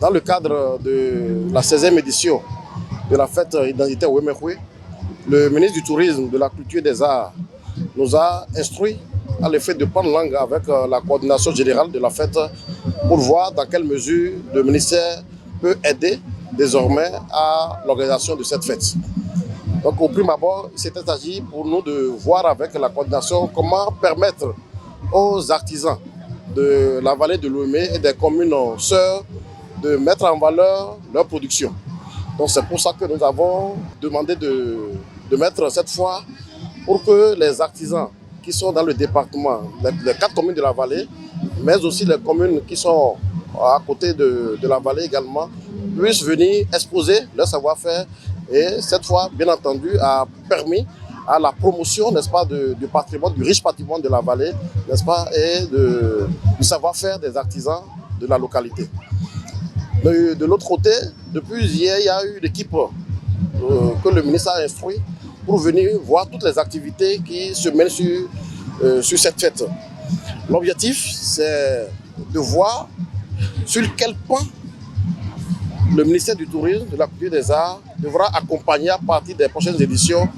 Dans le cadre de la 16e édition de la fête identitaire Wemekwe, le ministre du Tourisme, de la Culture et des Arts nous a instruit à l'effet de prendre langue avec la coordination générale de la fête pour voir dans quelle mesure le ministère peut aider désormais à l'organisation de cette fête. Donc au prime abord, il s'était agi pour nous de voir avec la coordination comment permettre aux artisans de la vallée de l'Ouémé et des communes sœurs de mettre en valeur leur production. Donc c'est pour ça que nous avons demandé de mettre cette fois pour que les artisans qui sont dans le département, les 4 communes de la vallée, mais aussi les communes qui sont à côté de la vallée également, puissent venir exposer leur savoir-faire. Et cette fois, bien entendu, a permis à la promotion, n'est-ce pas, du patrimoine, du riche patrimoine de la vallée, n'est-ce pas, et du savoir-faire des artisans de la localité. De l'autre côté, depuis hier, il y a eu une équipe que le ministre a instruit pour venir voir toutes les activités qui se mènent sur cette fête. L'objectif, c'est de voir sur quel point le ministère du Tourisme, de la Culture et des Arts devra accompagner à partir des prochaines éditions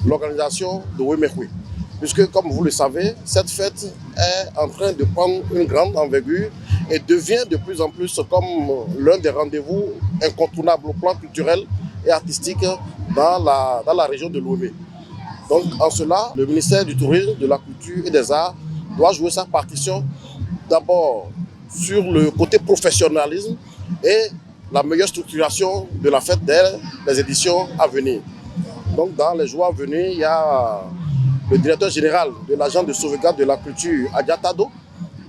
l'organisation de Wemekwe. Puisque, comme vous le savez, cette fête est en train de prendre une grande envergure et devient de plus en plus comme l'un des rendez-vous incontournables au plan culturel et artistique dans la région de l'Ouémé. Donc, en cela, le ministère du Tourisme, de la Culture et des Arts doit jouer sa partition d'abord sur le côté professionnalisme et la meilleure structuration de la fête dès les éditions à venir. Donc, dans les jours à venir, il y a le directeur général de l'agence de sauvegarde de la culture, Adjatado,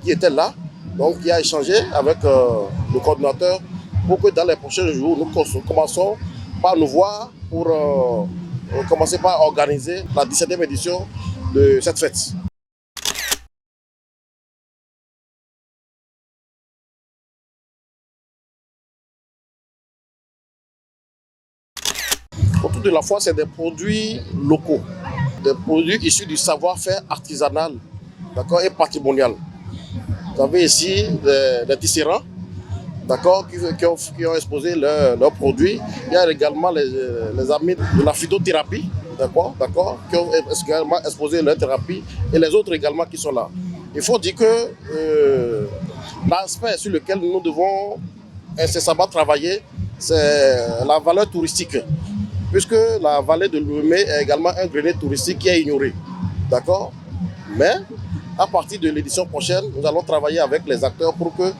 qui était là, donc qui a échangé avec le coordinateur pour que dans les prochains jours, nous commençons par nous voir pour commencer par organiser la 17e édition de cette fête. Autour de la foire, c'est des produits locaux, des produits issus du savoir-faire artisanal, d'accord, et patrimonial. Vous avez ici des tisserands, d'accord, qui ont exposé leurs produits. Il y a également les amis de la phytothérapie, d'accord, qui ont également exposé leur thérapie, et les autres également qui sont là. Il faut dire que l'aspect sur lequel nous devons incessamment travailler, c'est la valeur touristique, puisque la vallée de l'Ouémé est également un grenier touristique qui est ignoré, d'accord. Mais à partir de l'édition prochaine, nous allons travailler avec les acteurs pour que,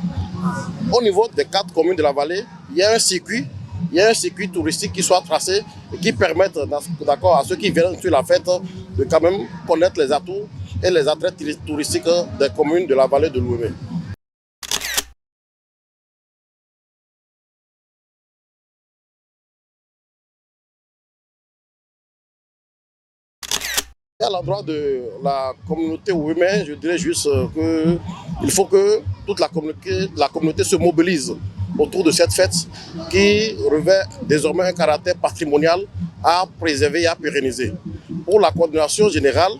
au niveau des 4 communes de la vallée, il y ait un circuit touristique qui soit tracé et qui permette, d'accord, à ceux qui viennent sur la fête de quand même connaître les atouts et les attraits touristiques des communes de la vallée de l'Ouémé. À l'endroit de la communauté Ouémé, je dirais juste qu'il faut que toute la communauté se mobilise autour de cette fête qui revêt désormais un caractère patrimonial à préserver et à pérenniser. Pour la coordination générale,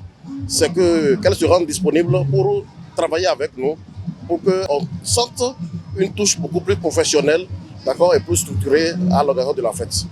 c'est qu'elle se rende disponible pour travailler avec nous, pour qu'on sente une touche beaucoup plus professionnelle, d'accord, et plus structurée à l'organisation de la fête.